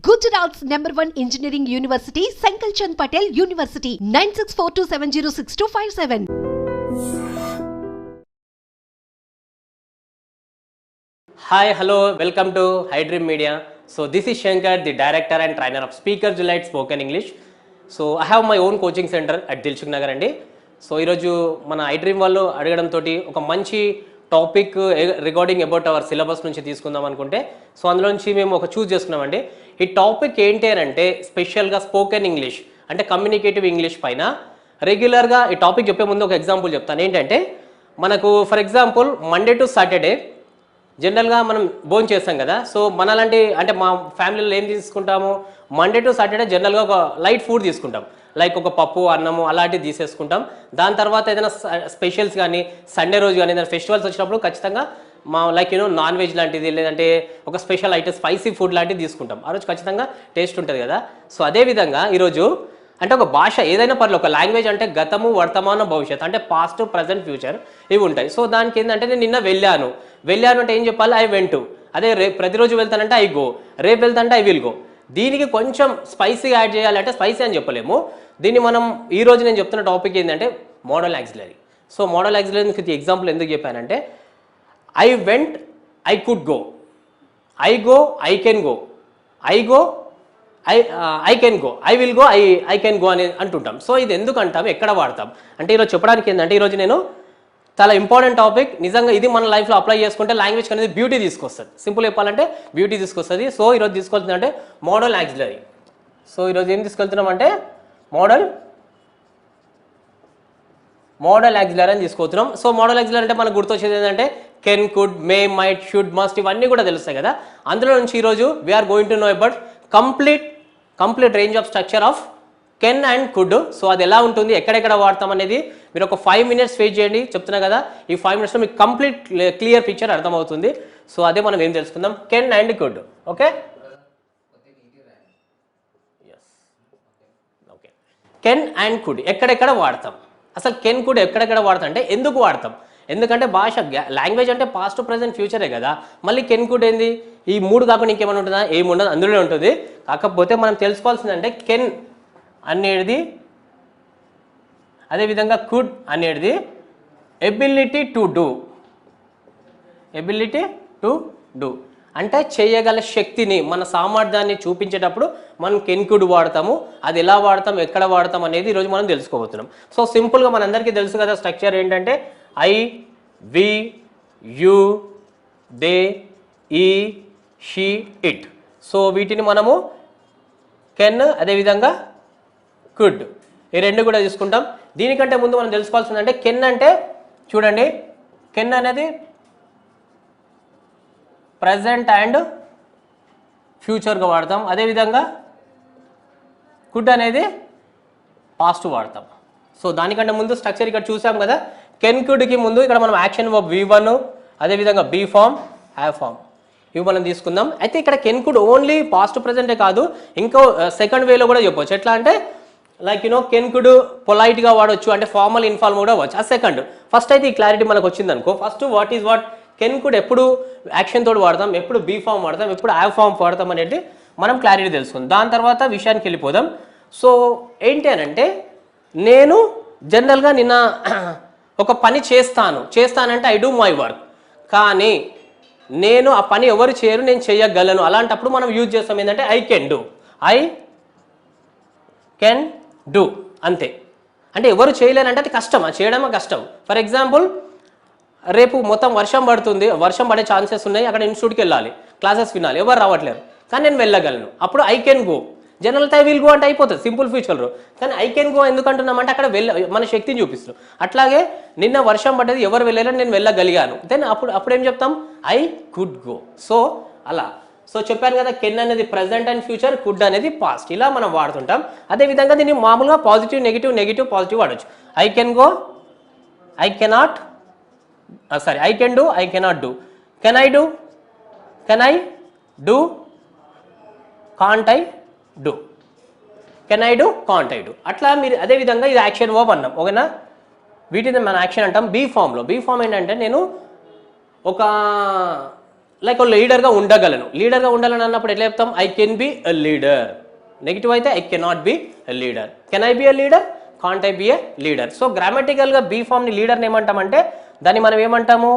Gujarat's #1 engineering university, Sankalchand Patel University, 9642706257. Hi, hello, welcome to iDream Media. So this is Shankar, the director and trainer of Speakers Delight Spoken English. So I have my own coaching center at Dilshuk Nagar అండి. So ఈరోజు మన iDream వాళ్ళు అడగడంతో ఒక మంచి topic regarding about our syllabus నుంచి తీసుకుందాం అనుకుంటే సో అందులో నుంచి మేము ఒక చూస్ చేసుకున్నామండి. ఈ టాపిక్ ఏంటి అని అంటే స్పెషల్గా స్పోకెన్ ఇంగ్లీష్ అంటే కమ్యూనికేటివ్ ఇంగ్లీష్ పైన రెగ్యులర్గా ఈ టాపిక్ చెప్పే ముందు ఒక ఎగ్జాంపుల్ చెప్తాను. ఏంటంటే మనకు for example Monday to Saturday జనరల్గా మనం భోజనం చేస్తాం కదా. సో మనలాంటి అంటే మా ఫ్యామిలీలో ఏం తీసుకుంటాము, మండే టు సాటర్డే జనరల్గా ఒక లైట్ ఫుడ్ తీసుకుంటాం, లైక్ ఒక పప్పు అన్నము అలాంటివి తీసేసుకుంటాం. దాని తర్వాత ఏదైనా స్పెషల్స్ కానీ సండే రోజు కానీ ఏదైనా ఫెస్టివల్స్ వచ్చినప్పుడు ఖచ్చితంగా మా లైక్ నాన్ వెజ్ లాంటిది లేదంటే ఒక స్పెషల్ ఐటమ్ స్పైసీ ఫుడ్ లాంటివి తీసుకుంటాం. ఆ రోజు ఖచ్చితంగా టేస్ట్ ఉంటుంది కదా. సో అదేవిధంగా ఈరోజు అంటే ఒక భాష ఏదైనా పర్లేదు, ఒక లాంగ్వేజ్ అంటే గతము వర్తమాన భవిష్యత్తు అంటే పాస్ట్ ప్రజెంట్ ఫ్యూచర్ ఇవి ఉంటాయి. సో దానికి ఏంటంటే నేను నిన్న వెళ్ళాను అంటే ఏం చెప్పాలి, ఐ వెంట్. అదే ప్రతిరోజు వెళ్తానంటే ఐ గో, రేపు వెళ్తానంటే ఐ విల్ గో. దీనికి కొంచెం స్పైసీ యాడ్ చేయాలంటే స్పైసీ అని చెప్పలేము. దీన్ని మనం ఈరోజు నేను చెప్తున్న టాపిక్ ఏంటంటే మోడల్ యాక్సిలరీ. సో మోడల్ యాక్సిలరీకి ఎగ్జాంపుల్ ఎందుకు చెప్పానంటే I went, I could go, I go, I can go, I go, I can go, I will go, I can go అని అంటుంటాం. సో ఇది ఎందుకు అంటాం, ఎక్కడ వాడతాం అంటే ఈరోజు చెప్పడానికి ఏంటంటే ఈరోజు నేను చాలా ఇంపార్టెంట్ టాపిక్. నిజంగా ఇది మన లైఫ్లో అప్లై చేసుకుంటే లాంగ్వేజ్ అనేది బ్యూటీ తీసుకొస్తుంది. సింపుల్ చెప్పాలంటే బ్యూటీ తీసుకొస్తుంది. సో ఈరోజు తీసుకొస్తుందంటే మోడల్ యాక్సిలరీ. సో ఈరోజు ఏం తీసుకెళ్తున్నామంటే మోడల్ యాక్సిలరీ అని తీసుకొస్తున్నాం. సో మోడల్ యాక్సిలరీ అంటే మనకు గుర్తొచ్చేది ఏంటంటే can, could, may, might, should, must ఇవన్నీ కూడా తెలుస్తాయి కదా. అందులో నుంచి ఈరోజు we are going to know about complete range of structure of can and could. So అది ఎలా ఉంటుంది, ఎక్కడెక్కడ వాడతాం అనేది మీరు ఒక 5 minutes వెయిట్ చేయండి. చెప్తున్నా కదా, ఈ 5 minutesలో మీకు కంప్లీట్ క్లియర్ పిక్చర్ అర్థమవుతుంది. సో అదే మనం ఏం తెలుసుకుందాం, can and could. Okay okay can and could ఎక్కడెక్కడ వాడతాం. అసలు కెన్ కుడ్ ఎక్కడెక్కడ వాడతాం అంటే ఎందుకు వాడతాం, ఎందుకంటే భాష లాంగ్వేజ్ అంటే పాస్ట్ ప్రజెంట్ ఫ్యూచరే కదా. మళ్ళీ కెన్ కుడ్ ఏంది, ఈ మూడు కాకుండా ఇంకేమైనా ఉంటుందా, ఏముండదు, అందులోనే ఉంటుంది. కాకపోతే మనం తెలుసుకోవాల్సిందంటే కెన్ అనేది, అదేవిధంగా కుడ్ అనేది ఎబిలిటీ టు డూ అంటే చేయగల శక్తిని, మన సామర్థ్యాన్ని చూపించేటప్పుడు మనం కెన్ కుడ్ వాడతాము. అది ఎలా వాడతాం, ఎక్కడ వాడతాం అనేది ఈరోజు మనం తెలుసుకోబోతున్నాం. సో సింపుల్గా మనందరికీ తెలుసు కదా స్ట్రక్చర్ ఏంటంటే ఐ, వి, యు, దే, ఈ, షీ, ఇట్. సో వీటిని మనము కెన్ అదేవిధంగా కుడ్ ఈ రెండు కూడా తీసుకుంటాం. దీనికంటే ముందు మనం తెలుసుకోవాల్సిందంటే కెన్ అంటే చూడండి, కెన్ అనేది ప్రజెంట్ అండ్ ఫ్యూచర్గా వాడతాం. అదేవిధంగా కుడ్ అనేది పాస్ట్ వాడతాం. సో దానికంటే ముందు స్ట్రక్చర్ ఇక్కడ చూసాం కదా, కెన్ కుడ్కి ముందు ఇక్కడ మనం యాక్షన్ వర్బ్ V1, అదేవిధంగా బీ ఫామ్, హ్యావ్ ఫామ్ ఇవి మనం తీసుకుందాం. అయితే ఇక్కడ కెన్ కుడ్ ఓన్లీ పాస్ట్ ప్రజెంటే కాదు, ఇంకో సెకండ్ వేలో కూడా చెప్పవచ్చు. ఎట్లా అంటే లైక్ కెన్ కుడ్ పొలైట్గా వాడవచ్చు, అంటే ఫార్మల్ ఇన్ఫార్మల్ కూడా అవ్వచ్చు. ఆ సెకండ్ ఫస్ట్ అయితే ఈ క్లారిటీ మనకు వచ్చింది అనుకో. First what is what, can could ఎప్పుడు యాక్షన్ తోడు వాడతాం, ఎప్పుడు బీ ఫామ్ వాడతాం, ఎప్పుడు హ్యావ్ ఫామ్ వాడతాం అనేది మనం క్లారిటీ తెలుసుకుందాం. దాని తర్వాత విషయానికి వెళ్ళిపోదాం. సో ఏంటి అని అంటే నేను జనరల్గా నిన్న ఒక పని చేస్తానంటే ఐ డూ మై వర్క్, కానీ నేను ఆ పని ఎవరు చేయరు, నేను చేయగలను. అలాంటప్పుడు మనం యూజ్ చేస్తాం ఏంటంటే ఐ కెన్ డూ అంతే. అంటే ఎవరు చేయలేనంటే అది కష్టం, అది చేయడమే కష్టం. ఫర్ ఎగ్జాంపుల్ రేపు మొత్తం వర్షం పడుతుంది, వర్షం పడే ఛాన్సెస్ ఉన్నాయి, అక్కడ ఇన్స్టిట్యూట్కి వెళ్ళాలి, క్లాసెస్ వినాలి, ఎవరు రావట్లేరు, కానీ నేను వెళ్ళగలను. అప్పుడు I can go. General I will go అంటే అయిపోతుంది సింపుల్ ఫ్యూచర్లో. కానీ ఐ కెన్ గో ఎందుకు అంటున్నామంటే అక్కడ మన శక్తిని చూపిస్తున్నాం. అట్లాగే నిన్న వర్షం పడ్డది, ఎవరు వెళ్ళారని నేను వెళ్ళగలిగాను, దెన్ అప్పుడు ఏం చెప్తాం, ఐ కుడ్ గో. సో అలా. సో చెప్పాను కదా, కెన్ అనేది ప్రజెంట్ అండ్ ఫ్యూచర్, కుడ్ అనేది పాస్ట్, ఇలా మనం వాడుతుంటాం. అదేవిధంగా దీన్ని మామూలుగా పాజిటివ్, నెగిటివ్, పాజిటివ్ వాడచ్చు. I can go, I cannot, I can do, I cannot do, can I do, can I do, can't I do, can I do, can't I do. అట్లా మీరు అదేవిధంగా ఇది యాక్షన్ వర్బ్ అన్నాం. ఓకేనా, వీటిని మనం action అంటాం. బీ ఫామ్లో, బీ ఫామ్ ఏంటంటే నేను ఒక లైక్ లీడర్గా ఉండగలను. లీడర్గా ఉండాలని అన్నప్పుడు ఎట్లా చెప్తాం? I can be a leader. Negative అయితే I cannot be a leader. Can I be a leader? Can't I be a leader. So గ్రామటికల్గా బీ ఫామ్ని లీడర్ని ఏమంటామంటే దాన్ని మనం ఏమంటాము?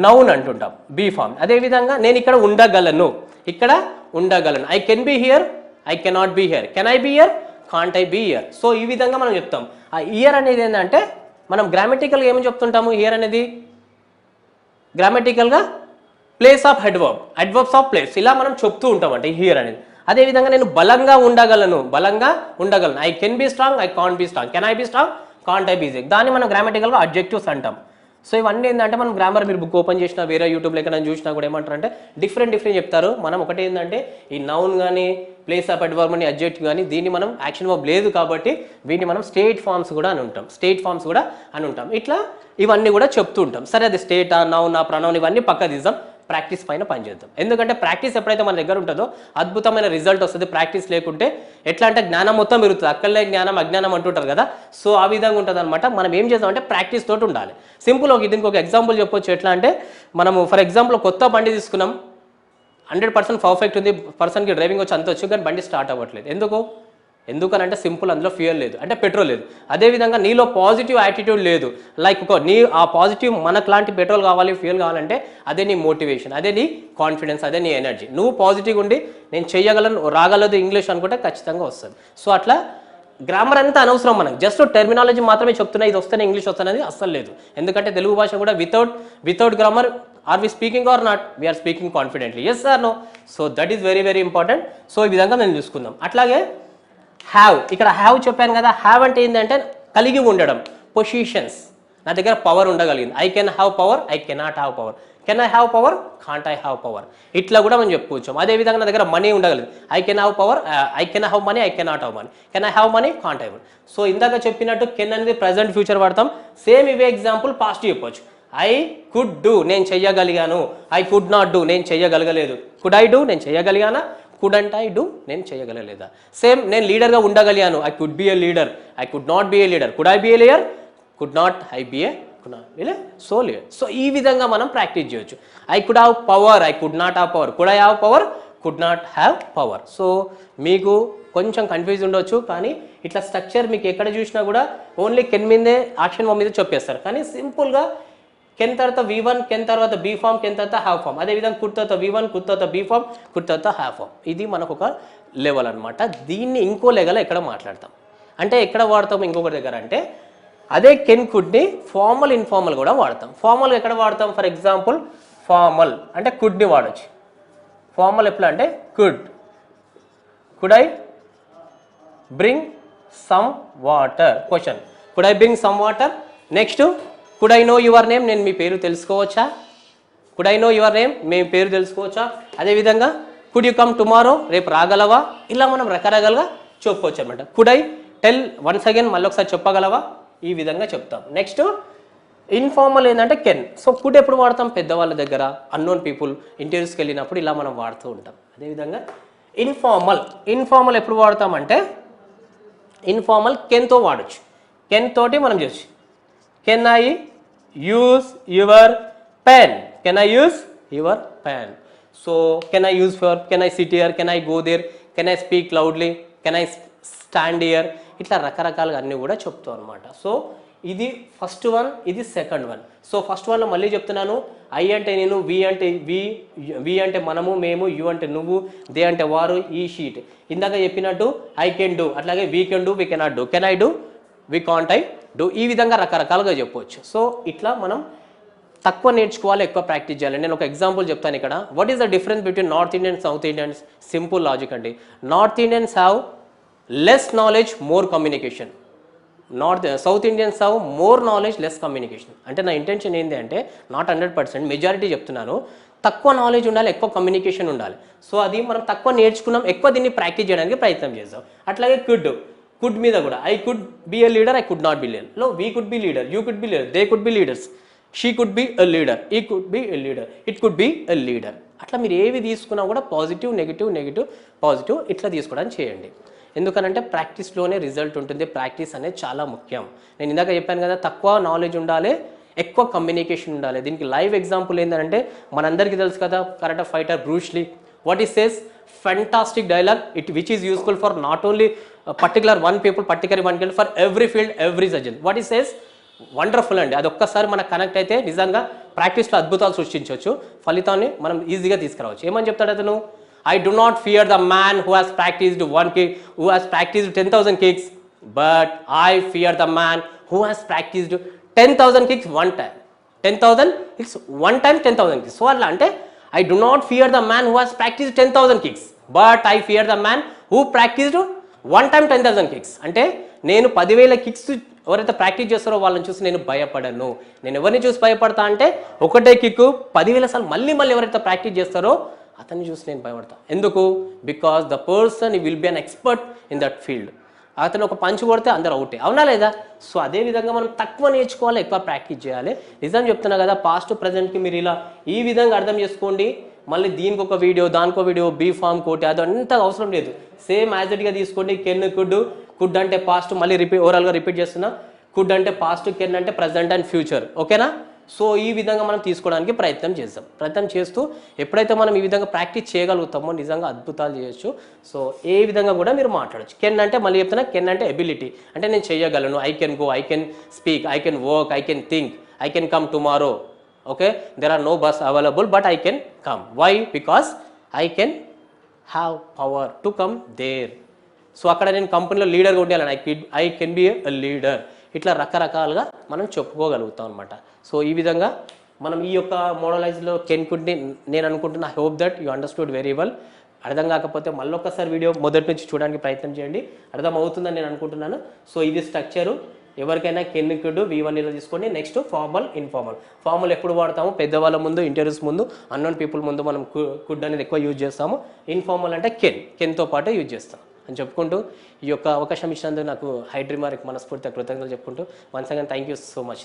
నౌన్ అంటుంటాం బీ ఫామ్. అదేవిధంగా నేను ఇక్కడ ఉండగలను, ఇక్కడ ఉండగలను. I can be here, I cannot be here. Can I be here? Can't I be here. So ఈ విధంగా మనం చెప్తాం. ఆ ఇయర్ అనేది ఏంటంటే మనం గ్రామటికల్గా ఏమని చెప్తుంటాము? హియర్ అనేది గ్రామటికల్గా place of adverb, adverbs of place, ఇలా మనం చెప్తూ ఉంటాం అంటే హియర్ అనేది. అదేవిధంగా నేను బలంగా ఉండగలను, బలంగా ఉండగలను. I can be strong, I can't be strong. Can I be strong? Can't I be strong. దాన్ని మనం గ్రామటికల్గా అడ్జెక్టివ్స్ అంటాం. సో ఇవన్నీ ఏంటంటే మనం గ్రామర్ మీరు బుక్ ఓపెన్ చేసినా వేరే యూట్యూబ్లో ఎక్కడ చూసినా కూడా ఏమంటారంటే డిఫరెంట్ చెప్తారు. మనం ఒకటి ఏంటంటే ఈ నౌన్ కానీ ప్లేస్ ఆఫ్ అడ్వర్బ్ అని అడ్జెక్టివ్ కానీ దీన్ని మనం యాక్షన్ వర్బ్ లేదు కాబట్టి వీటిని మనం స్టేట్ ఫార్మ్స్ కూడా అని ఉంటాం, స్టేట్ ఫార్మ్స్ కూడా అని ఉంటాం. ఇట్లా ఇవన్నీ కూడా చెప్తూ ఉంటాం. సరే అది స్టేటా, నౌన్, ప్రనౌన్ ఇవన్నీ పక్క తీద్దాం, ప్రాక్టీస్ పైన పనిచేద్దాం. ఎందుకంటే ప్రాక్టీస్ ఎప్పుడైతే మన దగ్గర ఉంటుందో అద్భుతమైన రిజల్ట్ వస్తుంది. ప్రాక్టీస్ లేకుంటే ఎట్లా అంటే జ్ఞానం మొత్తం పెరుగుతుంది, అక్కర్లే జ్ఞానం అజ్ఞానం అంటుంటారు కదా. సో ఆ విధంగా ఉంటుంది అనమాట. మనం ఏం చేద్దామంటే ప్రాక్టీస్ తోటి ఉండాలి. సింపుల్ దీనికి ఒక ఎగ్జాంపుల్ చెప్పొచ్చు. ఎట్లా అంటే మనము ఫర్ ఎగ్జాంపుల్ కొత్త బండి తీసుకున్నాం, 100% పర్ఫెక్ట్ ఉంది, పర్సన్కి డ్రైవింగ్ వచ్చి అంత వచ్చు, కానీ బండి స్టార్ట్ అవ్వట్లేదు. ఎందుకనంటే సింపుల్, అందులో ఫ్యూయల్ లేదు, అంటే పెట్రోల్ లేదు. అదేవిధంగా నీలో పాజిటివ్ యాటిట్యూడ్ లేదు. లైక్ నీ ఆ పాజిటివ్ మనకు లాంటి పెట్రోల్ కావాలి, ఫ్యూయల్ కావాలంటే అదే నీ మోటివేషన్, అదే నీ కాన్ఫిడెన్స్, అదే నీ ఎనర్జీ. నువ్వు పాజిటివ్గా ఉండి నేను చేయగలను, రాగలదు ఇంగ్లీష్ అనుకుంటే ఖచ్చితంగా వస్తుంది. సో అట్లా గ్రామర్ అంతా అనవసరం, మనకు జస్ట్ టెర్మినాలజీ మాత్రమే చెప్తున్నా, ఇది వస్తేనే ఇంగ్లీష్ వస్తున్నది అస్సలు లేదు. ఎందుకంటే తెలుగు భాష కూడా without grammar are we speaking or not, we are speaking confidently, yes or no. So that is very important. So ఈ విధంగా నేను చూసుకుందాం. అట్లాగే హ్యావ్, ఇక్కడ హ్యావ్ చెప్పాను కదా. హ్యావ్ అంటే ఏంటంటే కలిగి ఉండడం, పొజిషన్స్. నా దగ్గర పవర్ ఉండగలిగింది. I can have power, I cannot have power. Can I have power, can't I have power. ఇట్లా కూడా మనం చెప్పుకోవచ్చు. అదేవిధంగా నా దగ్గర మనీ ఉండగలిగింది. I can have power, I can have money, I cannot have money. Can I have money, can't have money. So ఇందాక చెప్పినట్టు కెన్ అనేది ప్రజెంట్ ఫ్యూచర్ వాడతాం. సేమ్ ఇవే ఎగ్జాంపుల్ పాస్ట్ చెప్పొచ్చు. ఐ కుడ్ డూ, నేను చెయ్యగలిగాను. ఐ కుడ్ నాట్ డూ, నేను చెయ్యగలగలేదు. Could I do, నేను చెయ్యగలిగానా. కుడంట్ ఐ డూ, నేను చేయగలలేదా. సేమ్ నేను లీడర్గా ఉండగలిగాను. I could be a leader, I could not be a leader. Could I be a leader, could not I be a so leader. So ఈ విధంగా మనం practice చేయొచ్చు. I could have power, I could not have power. Could I have power, could not have power. So మీకు కొంచెం confuse ఉండొచ్చు, కానీ ఇట్లా structure మీకు ఎక్కడ చూసినా కూడా ఓన్లీ కెన్ మీదే యాక్షన్ వర్బ్ మీద చెప్పేస్తారు. కానీ సింపుల్గా కెన్ తర్వాత V1, కెన్ తర్వాత బీ ఫామ్, కెన్ తర్వాత హ్యావ్ ఫామ్. అదేవిధంగా కుడ్ తర్వాత V1, కుడ్ తర్వాత బీ ఫామ్, కుడ్ తర్వాత హ్యావ్ ఫామ్. ఇది మనకు ఒక లెవెల్ అనమాట. దీన్ని ఇంకో లెవెల్ ఎక్కడ మాట్లాడతాం అంటే ఎక్కడ వాడతాం ఇంకొకటి దగ్గర అంటే అదే కెన్ కుడ్ని ఫార్మల్ ఇన్ఫార్మల్ కూడా వాడతాం. ఫార్మల్ ఎక్కడ వాడతాం? ఫర్ ఎగ్జాంపుల్ ఫార్మల్ అంటే కుడ్ని వాడచ్చు. ఫార్మల్ ఎట్లా అంటే could I bring some water. Question, could I bring some water. Next could I know your name, నేను మీ పేరు తెలుసుకోవచ్చా. Could I know your name, మేము పేరు తెలుసుకోవచ్చా. అదేవిధంగా కుడ్ యూ కమ్ టుమారో, రేపు రాగలవా. ఇలా మనం రకరకాలుగా చెప్పుకోవచ్చు అనమాట. Could I tell once again, మళ్ళీ ఒకసారి చెప్పగలవా. ఈ విధంగా చెప్తాం. నెక్స్ట్ ఇన్ఫార్మల్ ఏంటంటే కెన్. సో కుడ్ ఎప్పుడు వాడతాం? పెద్దవాళ్ళ దగ్గర, అన్నోన్ పీపుల్ ఇంటర్వ్యూస్కి వెళ్ళినప్పుడు ఇలా మనం వాడుతూ ఉంటాం. అదేవిధంగా ఇన్ఫార్మల్ ఎప్పుడు వాడతామంటే ఇన్ఫార్మల్ కెన్తో వాడచ్చు. కెన్ తోటి మనం చేయొచ్చు. Can I use your pen, can I use your pen. So can I use for, can I sit here, can I go there, can I speak loudly, can I stand here. ఇట్లా రకరకాలుగా అన్నీ కూడా చెప్తాం అనమాట. So ఇది first one, ఇది second one. So first వన్లో మళ్ళీ చెప్తున్నాను, ఐ అంటే నేను, వి అంటే మనము, మేము, యు అంటే నువ్వు, దే అంటే వారు, ఈ షీట్. ఇందాక చెప్పినట్టు ఐ కెన్ డూ, అట్లాగే we can do, we cannot do, can I do, we can't I do. ఈ విధంగా రకరకాలుగా చెప్పవచ్చు. సో ఇట్లా మనం తక్కువ నేర్చుకోవాలి, ఎక్కువ ప్రాక్టీస్ చేయాలి. నేను ఒక ఎగ్జాంపుల్ చెప్తాను ఇక్కడ. What is the difference between north Indians, south Indians? Simple logic అండి. North Indians have less knowledge, more communication. South Indians have more knowledge, less communication. అంటే నా ఇంటెన్షన్ ఏంటి అంటే నాట్ 100%, మెజారిటీ చెప్తున్నాను. తక్కువ నాలెడ్జ్ ఉండాలి, ఎక్కువ కమ్యూనికేషన్ ఉండాలి. సో అది మనం తక్కువ నేర్చుకున్నాం, ఎక్కువ దీన్ని ప్రాక్టీస్ చేయడానికి ప్రయత్నం చేద్దాం. అట్లాగే కుడ్ మీద కూడా I could be a leader, I could not be leader. లో we could be leader, you could be leader, they could be leaders, she could be a leader, he could be a leader, it could be a leader. అట్లా మీరు ఏవి తీసుకున్నా కూడా positive, negative, positive ఇట్లా తీసుకోవడానికి చేయండి. ఎందుకనంటే ప్రాక్టీస్లోనే రిజల్ట్ ఉంటుంది. ప్రాక్టీస్ అనేది చాలా ముఖ్యం. నేను ఇందాక చెప్పాను కదా, తక్కువ నాలెడ్జ్ ఉండాలి, ఎక్కువ కమ్యూనికేషన్ ఉండాలి. దీనికి లైవ్ ఎగ్జాంపుల్ ఏంటంటే మనందరికీ తెలుసు కదా, karate fighter Bruce Lee. What is says fantastic dialogue which is useful for not only particular one people, particularly one field, for every field, every surgeon. What he says wonderful అండి. అది ఒక్కసారి మనకు connect అయితే నిజంగా ప్రాక్టీస్లో అద్భుతాలు సృష్టించవచ్చు, ఫలితాన్ని మనం ఈజీగా తీసుకురావచ్చు. ఏమని చెప్తాడు అతను? I do not fear the man who has practised 1 kick, who has practiced 10,000 kicks, but I fear the man who has practiced 10,000 kicks one time. 10,000 kicks one time, 10,000 kicks. So అట్లా అంటే I do not fear the man who has practiced 10,000 kicks, but I fear the man who practiced one time 10,000 kicks. అంటే నేను 10,000 kicks ఎవరైతే practice చేస్తారో వాళ్ళని చూసి నేను భయపడను. నేను ఎవరిని చూసి భయపడతా అంటే ఒకటే కిక్ 10,000 సార్లు మళ్ళీ ఎవరైతే ప్రాక్టీస్ చేస్తారో అతన్ని చూసి నేను భయపడతా. ఎందుకు? Because the person will be an expert in that field. అతను ఒక పంచ్ కొడితే అందరూ అవుటే, అవునా లేదా? సో అదేవిధంగా మనం తక్కువ నేర్చుకోవాలి, ఎక్కువ ప్రాక్టీస్ చేయాలి. నిజం చెప్తున్నా కదా, పాస్ట్ ప్రజెంట్కి మీరు ఇలా ఈ విధంగా అర్థం చేసుకోండి. మళ్ళీ దీనికి ఒక వీడియో, దానికో వీడియో, బీ ఫామ్ కోటి అదంతా అవసరం లేదు. సేమ్ యాజ్ ఇట్గా తీసుకోండి. కెన్ కుడ్ అంటే పాస్ట్, మళ్ళీ ఓవరాల్గా రిపీట్ చేస్తున్నా. కుడ్ అంటే పాస్ట్, కెన్ అంటే ప్రజెంట్ అండ్ ఫ్యూచర్. ఓకేనా? సో ఈ విధంగా మనం తీసుకోవడానికి ప్రయత్నం చేస్తూ ఎప్పుడైతే మనం ఈ విధంగా ప్రాక్టీస్ చేయగలుగుతామో నిజంగా అద్భుతాలు చేయొచ్చు. సో ఏ విధంగా కూడా మీరు మాట్లాడచ్చు. కెన్ అంటే మళ్ళీ చెప్తున్నా, కెన్ అంటే ఎబిలిటీ, అంటే నేను చేయగలను. I can go, I can speak, I can work, I can think, I can come tomorrow. Okay, there are no bus available but I can come. Why? Because I can have power to come there. So అక్కడ నేను కంపెనీలో లీడర్గా ఉండాలని I can be a leader. ఇట్లా రకరకాలుగా మనం చెప్పుకోగలుగుతాం అనమాట. So ఈ విధంగా మనం ఈ యొక్క మోడలైజ్లో కెన్ కుడ్ని నేను అనుకుంటున్నా. I hope that you understood very well. అర్థం కాకపోతే మళ్ళీ ఒక్కసారి వీడియో మొదటి నుంచి చూడడానికి ప్రయత్నం చేయండి, అర్థం అవుతుందని నేను అనుకుంటున్నాను. సో ఇది స్ట్రక్చరు. ఎవరికైనా కెన్ కుడ్ V1 ఇలా తీసుకోండి. Next formal, informal. ఫార్మల్ ఎప్పుడు వాడతాము? పెద్దవాళ్ళ ముందు, ఇంటర్వ్యూస్ ముందు, అన్నోన్ పీపుల్ ముందు మనం కుడ్ అనేది ఎక్కువ యూజ్ చేస్తాము. ఇన్ఫార్మల్ అంటే కెన్తో పాటు యూజ్ చేస్తాం అని చెప్పుకుంటూ ఈ యొక్క అవకాశం ఇచ్చినందుకు నాకు హైడ్రీమార్కి మనస్ఫూర్తిగా కృతజ్ఞతలు చెప్పుకుంటూ once again thank you so much.